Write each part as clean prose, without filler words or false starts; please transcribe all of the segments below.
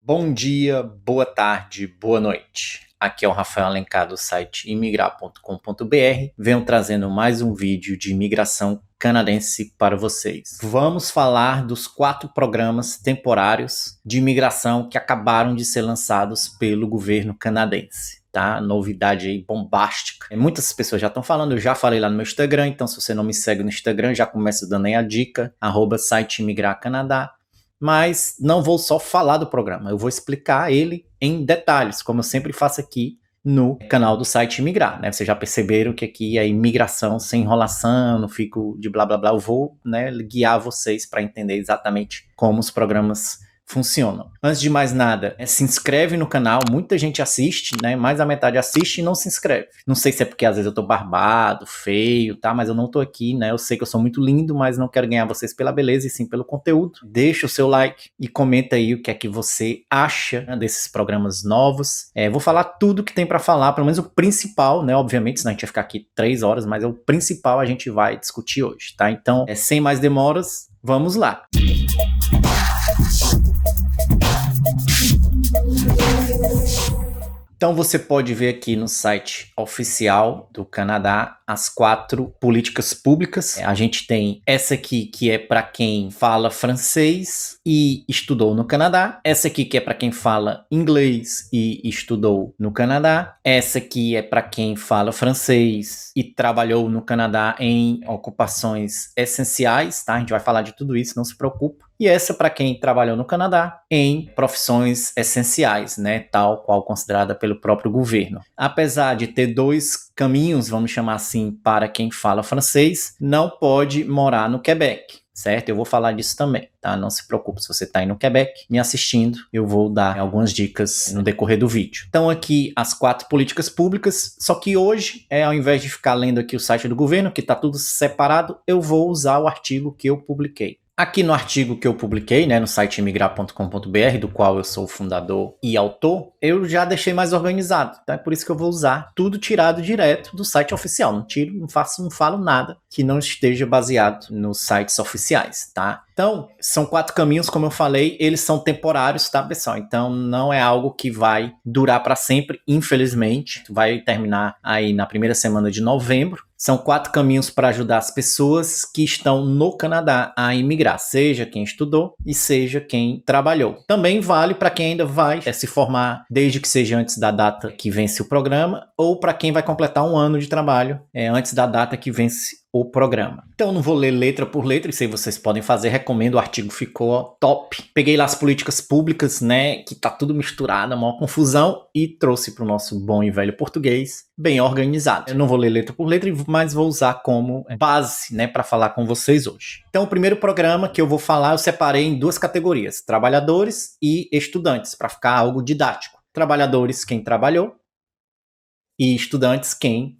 Bom dia, boa tarde, boa noite. Aqui é o Rafael Alencar do site imigrar.com.br. Venho trazendo mais um vídeo de imigração canadense para vocês. Vamos falar dos 4 programas temporários de imigração que acabaram de ser lançados pelo governo canadense. Tá? Novidade aí bombástica. Muitas pessoas já estão falando, eu já falei lá no meu Instagram, então se você não me segue no Instagram, já começo dando aí a dica, @siteimigrarcanadá. Mas não vou só falar do programa, eu vou explicar ele em detalhes, como eu sempre faço aqui no canal do site Imigrar, né? Vocês já perceberam que aqui é imigração sem enrolação, não fico de blá blá blá, eu vou, né, guiar vocês para entender exatamente como os programas funcionam. Antes de mais nada, se inscreve no canal, muita gente assiste, né? Mais da metade assiste e não se inscreve. Não sei se é porque às vezes eu tô barbado, feio, tá? Mas eu não tô aqui, né? Eu sei que eu sou muito lindo, mas não quero ganhar vocês pela beleza e sim pelo conteúdo. Deixa o seu like e comenta aí o que é que você acha, né, desses programas novos. Vou falar tudo que tem para falar, pelo menos o principal, né? Obviamente, senão a gente vai ficar aqui 3 horas, mas o principal a gente vai discutir hoje, tá? Então, sem mais demoras, vamos lá. Então você pode ver aqui no site oficial do Canadá as 4 políticas públicas. A gente tem essa aqui que é para quem fala francês e estudou no Canadá. Essa aqui que é para quem fala inglês e estudou no Canadá. Essa aqui é para quem fala francês e trabalhou no Canadá em ocupações essenciais, tá? A gente vai falar de tudo isso, não se preocupe. E essa para quem trabalhou no Canadá em profissões essenciais, né, tal qual considerada pelo próprio governo. Apesar de ter 2 caminhos, vamos chamar assim, para quem fala francês, não pode morar no Quebec, certo? Eu vou falar disso também, tá? Não se preocupe, se você está aí no Quebec me assistindo, eu vou dar algumas dicas no decorrer do vídeo. Então aqui as 4 políticas públicas, só que hoje, ao invés de ficar lendo aqui o site do governo, que está tudo separado, eu vou usar o artigo que eu publiquei. Aqui no artigo que eu publiquei, né, no site imigrar.com.br, do qual eu sou o fundador e autor, eu já deixei mais organizado, tá? É por isso que eu vou usar tudo tirado direto do site oficial. Não tiro, não falo nada que não esteja baseado nos sites oficiais, tá? Então, são 4 caminhos, como eu falei, eles são temporários, tá, pessoal? Então, não é algo que vai durar para sempre, infelizmente. Vai terminar aí na primeira semana de novembro. São 4 caminhos para ajudar as pessoas que estão no Canadá a imigrar, seja quem estudou e seja quem trabalhou. Também vale para quem ainda vai se formar, desde que seja antes da data que vence o programa, ou para quem vai completar 1 ano de trabalho antes da data que vence o programa. Então não vou ler letra por letra, isso aí vocês podem fazer, recomendo, o artigo ficou top. Peguei lá as políticas públicas, né, que tá tudo misturado, a maior confusão, e trouxe para o nosso bom e velho português, bem organizado. Eu não vou ler letra por letra, mas vou usar como base, né, para falar com vocês hoje. Então o primeiro programa que eu vou falar, eu separei em 2 categorias, trabalhadores e estudantes, para ficar algo didático. Trabalhadores, quem trabalhou, e estudantes, quem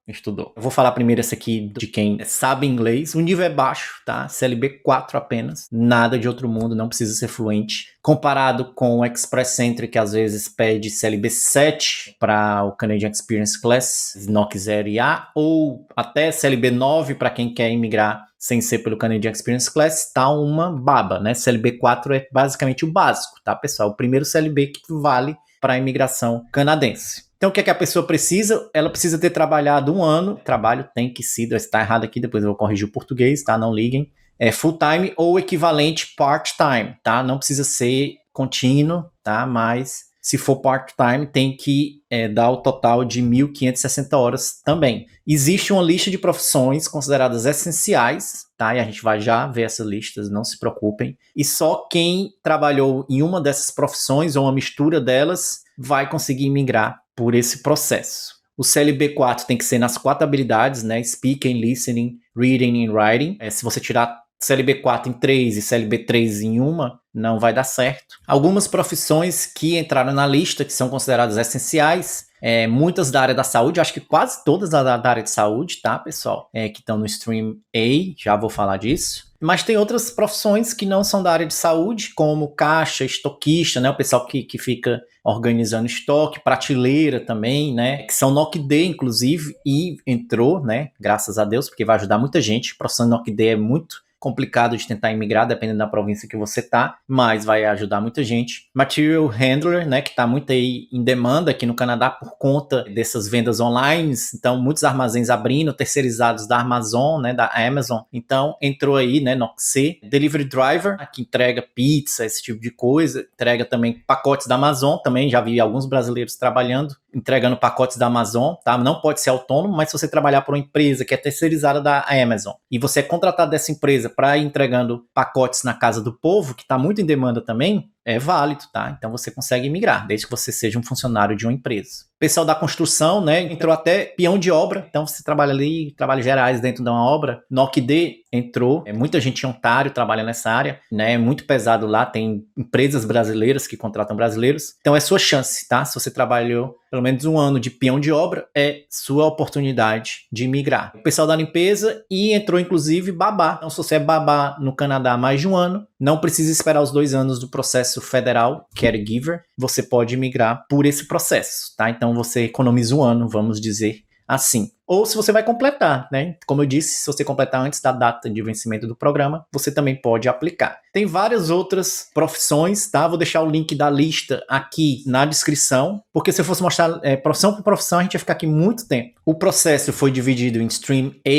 estudou. Eu vou falar primeiro esse aqui de quem sabe inglês. O nível é baixo, tá? CLB 4 apenas. Nada de outro mundo, não precisa ser fluente. Comparado com o Express Entry, que às vezes pede CLB 7 para o Canadian Experience Class, se não quiser IA, ou até CLB 9 para quem quer imigrar sem ser pelo Canadian Experience Class, tá uma baba, né? CLB 4 é basicamente o básico, tá, pessoal? O primeiro CLB que vale para a imigração canadense. Então, o que é que a pessoa precisa? Ela precisa ter trabalhado 1 ano. Trabalho tem que ser, está errado aqui, depois eu vou corrigir o português, tá? Não liguem. Full time ou equivalente part-time, tá? Não precisa ser contínuo, tá? Mas se for part-time, tem que dar o total de 1.560 horas também. Existe uma lista de profissões consideradas essenciais, tá? E a gente vai já ver essas listas, não se preocupem. E só quem trabalhou em uma dessas profissões ou uma mistura delas vai conseguir migrar por esse processo. O CLB 4 tem que ser nas 4 habilidades, né? Speaking, listening, reading and writing. Se você tirar CLB 4 em 3 e CLB 3 em 1, não vai dar certo. Algumas profissões que entraram na lista, que são consideradas essenciais, muitas da área da saúde, acho que quase todas da área de saúde, tá, pessoal? Que estão no Stream A, já vou falar disso. Mas tem outras profissões que não são da área de saúde, como caixa, estoquista, né? O pessoal que fica organizando estoque, prateleira também, né? Que são NOC-D, inclusive, e entrou, né? Graças a Deus, porque vai ajudar muita gente. A profissão NOC-D é muito complicado de tentar imigrar, dependendo da província que você tá, mas vai ajudar muita gente. Material Handler, né, que tá muito aí em demanda aqui no Canadá por conta dessas vendas online, então muitos armazéns abrindo, terceirizados da Amazon, né, da Amazon, então entrou aí, né, no C. Delivery Driver, que entrega pizza, esse tipo de coisa, entrega também pacotes da Amazon, também já vi alguns brasileiros trabalhando, entregando pacotes da Amazon, tá? Não pode ser autônomo, mas se você trabalhar por uma empresa que é terceirizada da Amazon e você é contratado dessa empresa para ir entregando pacotes na casa do povo, que está muito em demanda também, é válido, tá? Então você consegue migrar, desde que você seja um funcionário de uma empresa. Pessoal da construção, né? Entrou até peão de obra, então você trabalha ali, trabalhos gerais dentro de uma obra. NOCD entrou, muita gente em Ontário trabalha nessa área, né? É muito pesado lá, tem empresas brasileiras que contratam brasileiros. Então é sua chance, tá? Se você trabalhou pelo menos um ano de peão de obra, é sua oportunidade de migrar. O pessoal da limpeza e entrou inclusive babá. Então se você é babá no Canadá há mais de um ano, não precisa esperar os 2 anos do processo federal, caregiver, você pode migrar por esse processo, tá? Então você economiza um ano, vamos dizer assim. Ou se você vai completar, né? Como eu disse, se você completar antes da data de vencimento do programa, você também pode aplicar. Tem várias outras profissões, tá? Vou deixar o link da lista aqui na descrição, porque se eu fosse mostrar profissão por profissão, a gente ia ficar aqui muito tempo. O processo foi dividido em Stream A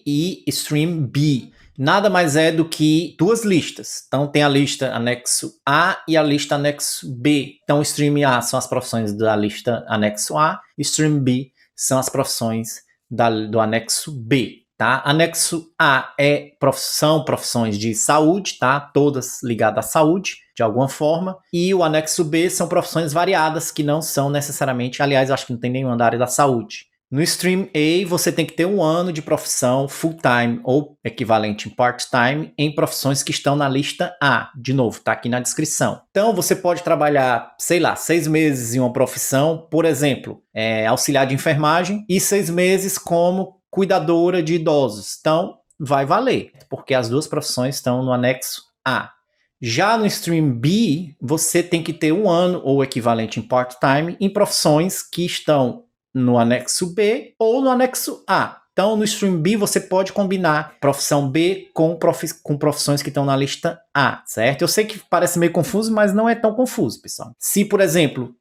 e Stream B. Nada mais é do que 2 listas. Então tem a lista anexo A e a lista anexo B. Então o Stream A são as profissões da lista anexo A, e Stream B são as profissões do anexo B, tá? Anexo A são profissões de saúde, tá? Todas ligadas à saúde, de alguma forma. E o anexo B são profissões variadas, que não são necessariamente, aliás, acho que não tem nenhuma da área da saúde. No Stream A, você tem que ter 1 ano de profissão full-time ou equivalente em part-time em profissões que estão na lista A. De novo, tá aqui na descrição. Então, você pode trabalhar, 6 meses em uma profissão, por exemplo, auxiliar de enfermagem, e 6 meses como cuidadora de idosos. Então, vai valer, porque as 2 profissões estão no anexo A. Já no Stream B, você tem que ter 1 ano ou equivalente em part-time em profissões que estão no anexo B ou no anexo A. Então, no Stream B, você pode combinar profissão B com profissões que estão na lista A, certo? Eu sei que parece meio confuso, mas não é tão confuso, pessoal. Se, por exemplo,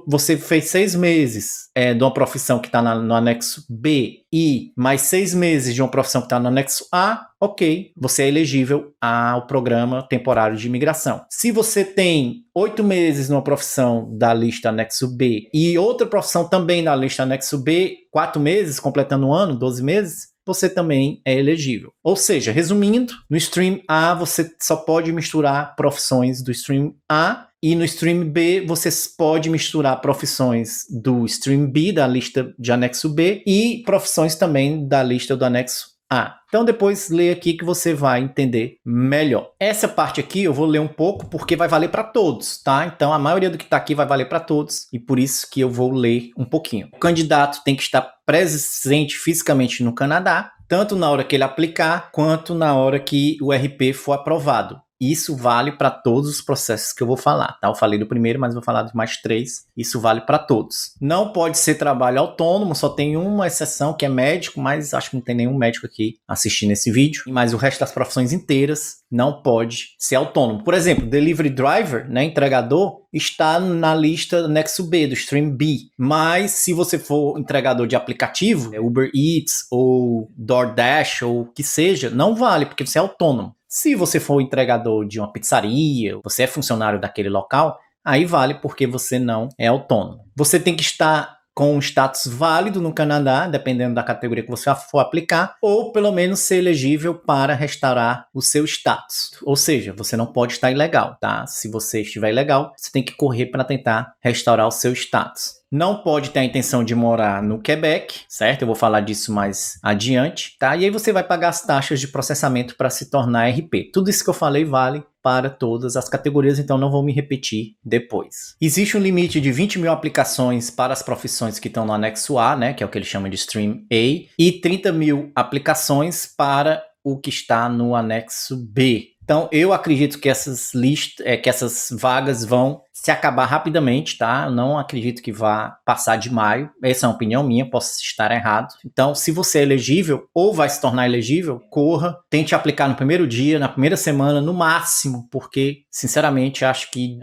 você fez 6 meses de uma profissão que está no anexo B e mais 6 meses de uma profissão que está no anexo A, ok, você é elegível ao programa temporário de imigração. Se você tem 8 meses numa profissão da lista anexo B e outra profissão também da lista anexo B, 4 meses, completando um ano, 12 meses, você também é elegível. Ou seja, resumindo, no Stream A você só pode misturar profissões do Stream A, e no Stream B você pode misturar profissões do Stream B, da lista de anexo B, e profissões também da lista do anexo A. Então depois lê aqui que você vai entender melhor. Essa parte aqui eu vou ler um pouco porque vai valer para todos, tá? Então a maioria do que está aqui vai valer para todos e por isso que eu vou ler um pouquinho. O candidato tem que estar presente fisicamente no Canadá, tanto na hora que ele aplicar quanto na hora que o RP for aprovado. Isso vale para todos os processos que eu vou falar, tá? Eu falei do primeiro, mas vou falar de mais 3. Isso vale para todos. Não pode ser trabalho autônomo, só tem uma exceção que é médico, mas acho que não tem nenhum médico aqui assistindo esse vídeo. Mas o resto das profissões inteiras não pode ser autônomo. Por exemplo, Delivery Driver, né, entregador, está na lista anexo B, do Stream B. Mas se você for entregador de aplicativo, Uber Eats ou DoorDash ou o que seja, não vale, porque você é autônomo. Se você for entregador de uma pizzaria, você é funcionário daquele local, aí vale porque você não é autônomo. Você tem que estar com um status válido no Canadá, dependendo da categoria que você for aplicar, ou pelo menos ser elegível para restaurar o seu status. Ou seja, você não pode estar ilegal, tá? Se você estiver ilegal, você tem que correr para tentar restaurar o seu status. Não pode ter a intenção de morar no Quebec, certo? Eu vou falar disso mais adiante, tá? E aí você vai pagar as taxas de processamento para se tornar RP. Tudo isso que eu falei vale para todas as categorias, então não vou me repetir depois. Existe um limite de 20 mil aplicações para as profissões que estão no anexo A, né? Que é o que eles chamam de Stream A, e 30 mil aplicações para o que está no anexo B. Então, eu acredito que essas vagas vão se acabar rapidamente, tá? Eu não acredito que vá passar de maio. Essa é uma opinião minha, posso estar errado. Então, se você é elegível ou vai se tornar elegível, corra, tente aplicar no primeiro dia, na primeira semana, no máximo, porque, sinceramente, acho que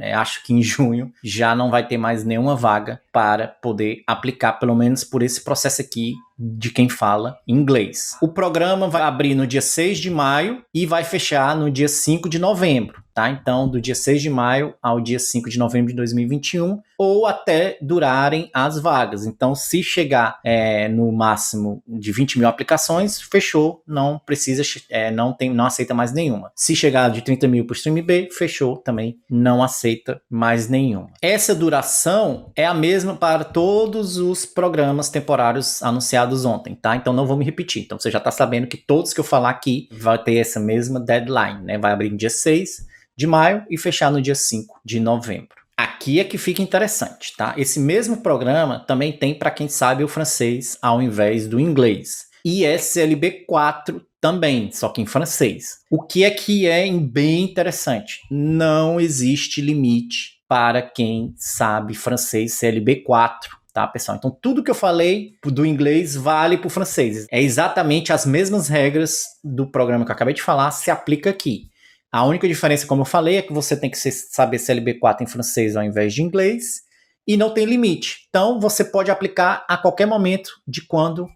em junho já não vai ter mais nenhuma vaga para poder aplicar, pelo menos por esse processo aqui de quem fala inglês. O programa vai abrir no dia 6 de maio e vai fechar no dia 5 de novembro, tá? Então, do dia 6 de maio ao dia 5 de novembro de 2021, ou até durarem as vagas. Então, se chegar no máximo de 20 mil aplicações, fechou, não precisa, não aceita mais nenhuma. Se chegar de 30 mil para o Stream B, fechou, também não aceita mais nenhuma. Essa duração é a mesma para todos os programas temporários anunciados ontem, tá? Então não vou me repetir. Então você já está sabendo que todos que eu falar aqui vai ter essa mesma deadline, né? Vai abrir no dia 6 de maio e fechar no dia 5 de novembro. Aqui é que fica interessante, tá? Esse mesmo programa também tem para quem sabe o francês ao invés do inglês. E SLB 4 também, só que em francês. O que é bem interessante? Não existe limite para quem sabe francês CLB 4. Tá, pessoal? Então, tudo que eu falei do inglês vale para o francês. É exatamente as mesmas regras do programa que eu acabei de falar, se aplica aqui. A única diferença, como eu falei, é que você tem que saber CLB 4 em francês ao invés de inglês e não tem limite. Então, você pode aplicar a qualquer momento de quando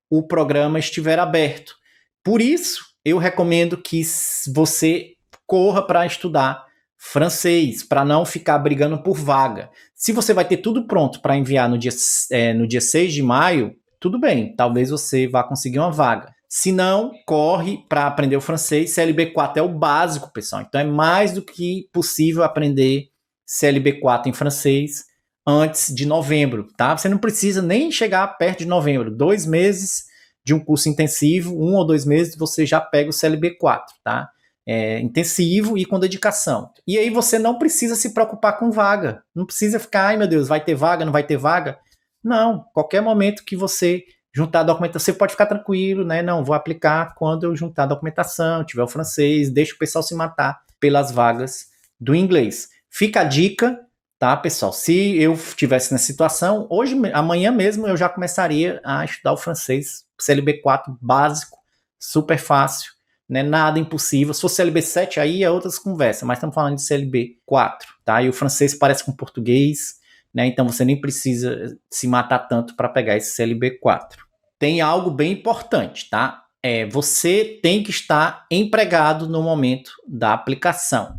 o programa estiver aberto. Por isso, eu recomendo que você corra para estudar francês, para não ficar brigando por vaga. Se você vai ter tudo pronto para enviar no dia 6 de maio, tudo bem, talvez você vá conseguir uma vaga. Se não, corre para aprender o francês. CLB 4 é o básico, pessoal. Então é mais do que possível aprender CLB 4 em francês antes de novembro, tá? Você não precisa nem chegar perto de novembro. 2 meses de um curso intensivo, 1 ou 2 meses, você já pega o CLB 4, tá? Intensivo e com dedicação. E aí você não precisa se preocupar com vaga. Não precisa ficar, ai meu Deus, vai ter vaga, não vai ter vaga? Não, qualquer momento que você juntar a documentação, você pode ficar tranquilo, né? Não, vou aplicar quando eu juntar a documentação, tiver o francês, deixa o pessoal se matar pelas vagas do inglês. Fica a dica, tá, pessoal? Se eu estivesse nessa situação, amanhã mesmo eu já começaria a estudar o francês, CLB 4 básico, super fácil, né? Nada impossível. Se for CLB 7, aí é outras conversas, mas estamos falando de CLB 4, tá? E o francês parece com português, né? Então você nem precisa se matar tanto para pegar esse CLB 4. Tem algo bem importante, tá? Você tem que estar empregado no momento da aplicação.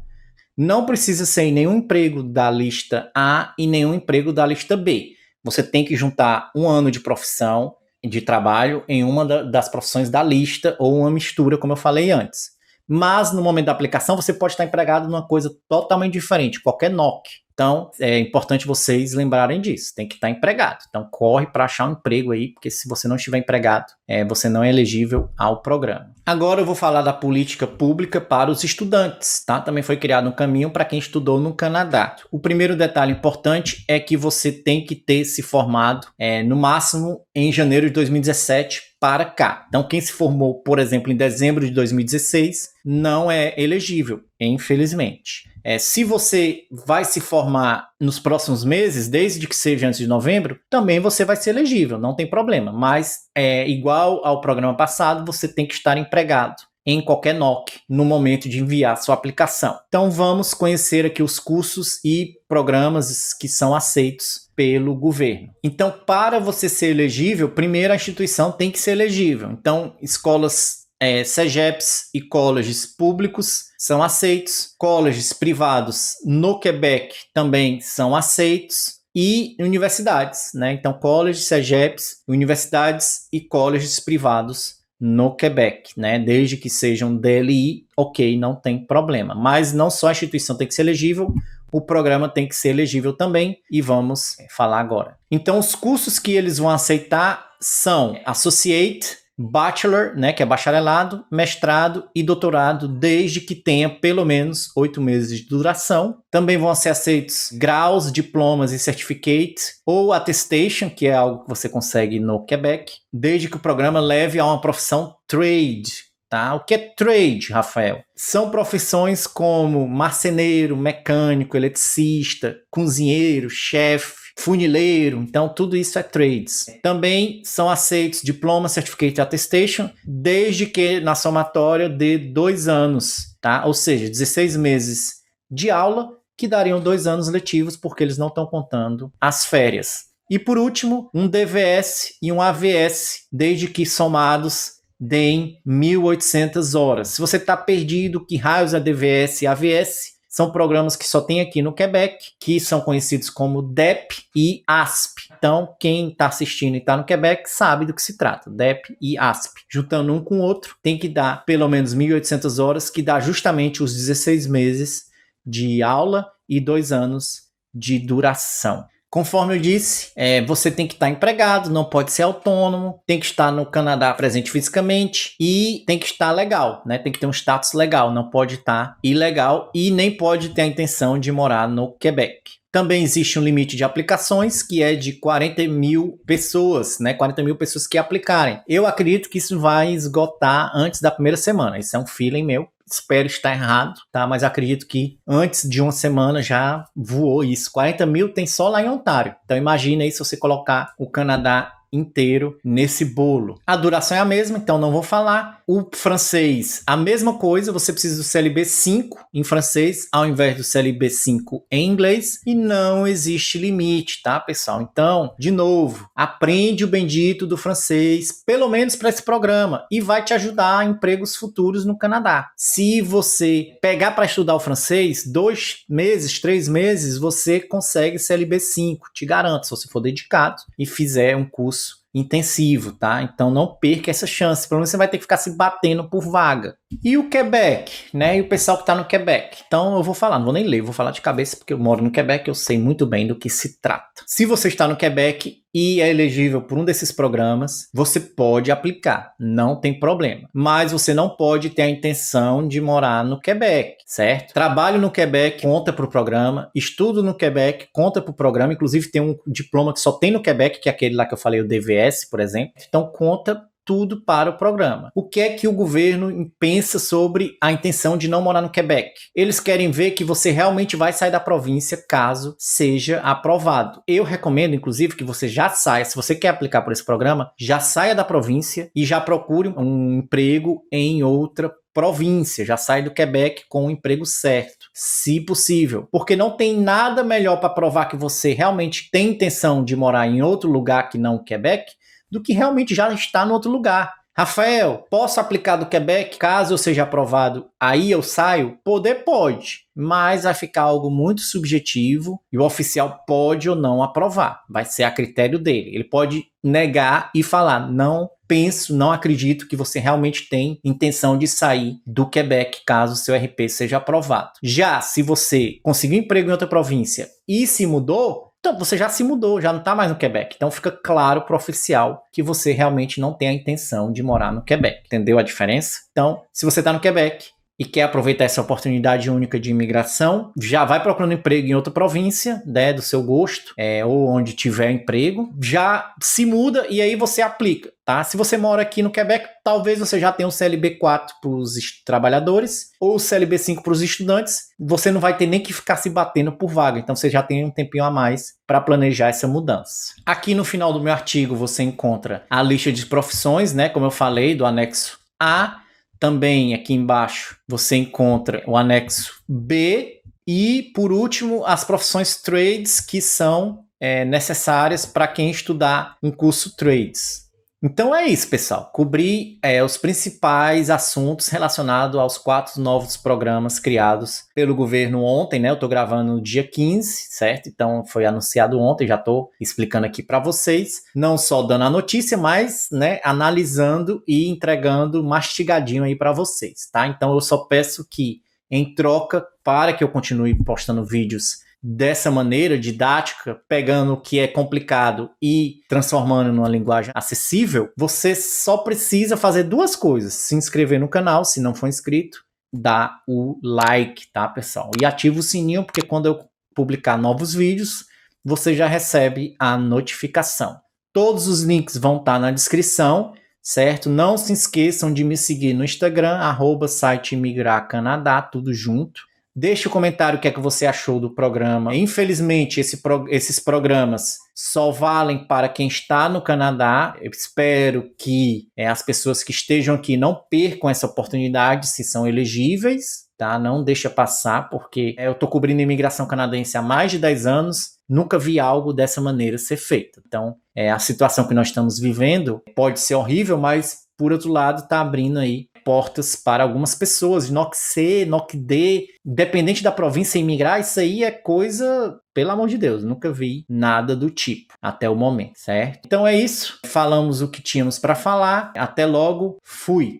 Não precisa ser em nenhum emprego da lista A e nenhum emprego da lista B. Você tem que juntar 1 ano de profissão, de trabalho, em uma das profissões da lista ou uma mistura, como eu falei antes. Mas no momento da aplicação você pode estar empregado numa coisa totalmente diferente, qualquer NOC. Então, é importante vocês lembrarem disso. Tem que estar empregado. Então, corre para achar um emprego aí, porque se você não estiver empregado, você não é elegível ao programa. Agora eu vou falar da política pública para os estudantes, tá? Também foi criado um caminho para quem estudou no Canadá. O primeiro detalhe importante é que você tem que ter se formado no máximo em janeiro de 2017 para cá. Então, quem se formou, por exemplo, em dezembro de 2016, não é elegível, infelizmente. Se você vai se formar nos próximos meses, desde que seja antes de novembro, também você vai ser elegível, não tem problema. Mas, igual ao programa passado, você tem que estar empregado em qualquer NOC no momento de enviar sua aplicação. Então, vamos conhecer aqui os cursos e programas que são aceitos pelo governo. Então, para você ser elegível, primeiro a instituição tem que ser elegível. Então, escolas CEGEPs e colleges públicos são aceitos, colleges privados no Quebec também são aceitos e universidades, né? Então, colleges, CEGEPs, universidades e colleges privados no Quebec, né? Desde que sejam DLI, ok, não tem problema. Mas não só a instituição tem que ser elegível, o programa tem que ser elegível também e vamos falar agora. Então, os cursos que eles vão aceitar são Associate, Bachelor, né, que é bacharelado, mestrado e doutorado, desde que tenha pelo menos 8 meses de duração. Também vão ser aceitos graus, diplomas e certificates, ou attestation, que é algo que você consegue no Quebec, desde que o programa leve a uma profissão trade, tá? O que é trade, Rafael? São profissões como marceneiro, mecânico, eletricista, cozinheiro, chefe, funileiro, então tudo isso é trades. Também são aceitos diploma, certificate e attestation, desde que na somatória de 2 anos, tá? Ou seja, 16 meses de aula, que dariam 2 anos letivos, porque eles não estão contando as férias. E por último, um DVS e um AVS, desde que somados deem 1.800 horas. Se você está perdido, que raios é DVS e AVS? São programas que só tem aqui no Quebec, que são conhecidos como DEP e ASP. Então, quem está assistindo e está no Quebec sabe do que se trata, DEP e ASP. Juntando um com o outro, tem que dar pelo menos 1.800 horas, que dá justamente os 16 meses de aula e 2 anos de duração. Conforme eu disse, você tem que estar empregado, não pode ser autônomo, tem que estar no Canadá presente fisicamente e tem que estar legal, né? Tem que ter um status legal, não pode estar ilegal e nem pode ter a intenção de morar no Quebec. Também existe um limite de aplicações que é de 40 mil pessoas, né? 40 mil pessoas que aplicarem. Eu acredito que isso vai esgotar antes da primeira semana. Isso é um feeling meu. Espero estar errado, tá? Mas acredito que antes de uma semana já voou isso. 40 mil tem só lá em Ontário. Então imagina aí se você colocar o Canadá inteiro nesse bolo. A duração é a mesma, então não vou falar. O francês, a mesma coisa, você precisa do CLB 5 em francês, ao invés do CLB 5 em inglês, e não existe limite, tá, pessoal? Então, de novo, aprende o bendito do francês, pelo menos para esse programa, e vai te ajudar a empregos futuros no Canadá. Se você pegar para estudar o francês, 2 meses, 3 meses, você consegue CLB 5, te garanto, se você for dedicado e fizer um curso intensivo, tá? Então não perca essa chance, pelo menos você vai ter que ficar se batendo por vaga. E o Quebec, né? E o pessoal que tá no Quebec. Então eu vou falar, não vou nem ler, vou falar de cabeça porque eu moro no Quebec, eu sei muito bem do que se trata. Se você está no Quebec e é elegível por um desses programas, você pode aplicar, não tem problema. Mas você não pode ter a intenção de morar no Quebec, certo? Trabalho no Quebec conta para o programa, estudo no Quebec conta para o programa, inclusive tem um diploma que só tem no Quebec, que é aquele lá que eu falei, o DVS, por exemplo. Então conta tudo para o programa. O que é que o governo pensa sobre a intenção de não morar no Quebec? Eles querem ver que você realmente vai sair da província caso seja aprovado. Eu recomendo, inclusive, que você já saia, se você quer aplicar por esse programa, já saia da província e já procure um emprego em outra província, já sai do Quebec com o emprego certo, se possível, porque não tem nada melhor para provar que você realmente tem intenção de morar em outro lugar que não o Quebec, do que realmente já está no outro lugar. Rafael, posso aplicar do Quebec caso eu seja aprovado? Aí eu saio? Poder pode, mas vai ficar algo muito subjetivo e o oficial pode ou não aprovar. Vai ser a critério dele. Ele pode negar e falar, não penso, não acredito que você realmente tem intenção de sair do Quebec caso o seu RP seja aprovado. Já se você conseguiu emprego em outra província e se mudou, então você já se mudou, já não está mais no Quebec. Então fica claro para o oficial que você realmente não tem a intenção de morar no Quebec. Entendeu a diferença? Então, se você está no Quebec e quer aproveitar essa oportunidade única de imigração, já vai procurando emprego em outra província, né, do seu gosto, ou onde tiver emprego, já se muda e aí você aplica, tá? Se você mora aqui no Quebec, talvez você já tenha o CLB 4 para os trabalhadores ou o CLB 5 para os estudantes, você não vai ter nem que ficar se batendo por vaga, então você já tem um tempinho a mais para planejar essa mudança. Aqui no final do meu artigo você encontra a lista de profissões, né, como eu falei, do anexo A. Também aqui embaixo você encontra o anexo B e, por último, as profissões trades que são necessárias para quem estudar um curso trades. Então é isso, pessoal. Cobri os principais assuntos relacionados aos 4 novos programas criados pelo governo ontem, né? Eu estou gravando no dia 15, certo? Então foi anunciado ontem, já estou explicando aqui para vocês. Não só dando a notícia, mas, né, analisando e entregando mastigadinho aí para vocês, tá? Então eu só peço que, em troca, para que eu continue postando vídeos dessa maneira didática, pegando o que é complicado e transformando numa linguagem acessível, você só precisa fazer 2 coisas: se inscrever no canal, se não for inscrito, dá o like, tá, pessoal? E ativa o sininho, porque quando eu publicar novos vídeos, você já recebe a notificação. Todos os links vão estar na descrição, certo? Não se esqueçam de me seguir no Instagram, @site Imigrar Canadá, tudo junto. Deixe o comentário o que é que você achou do programa. Infelizmente, esses programas só valem para quem está no Canadá. Eu espero que as pessoas que estejam aqui não percam essa oportunidade, se são elegíveis, tá? Não deixa passar, porque eu estou cobrindo a imigração canadense há mais de 10 anos, nunca vi algo dessa maneira ser feito. Então, a situação que nós estamos vivendo pode ser horrível, mas, por outro lado, está abrindo aí portas para algumas pessoas, NOC C, NOC D, independente da província imigrar, isso aí é coisa, pelo amor de Deus, nunca vi nada do tipo até o momento, certo? Então é isso, falamos o que tínhamos para falar, até logo, fui!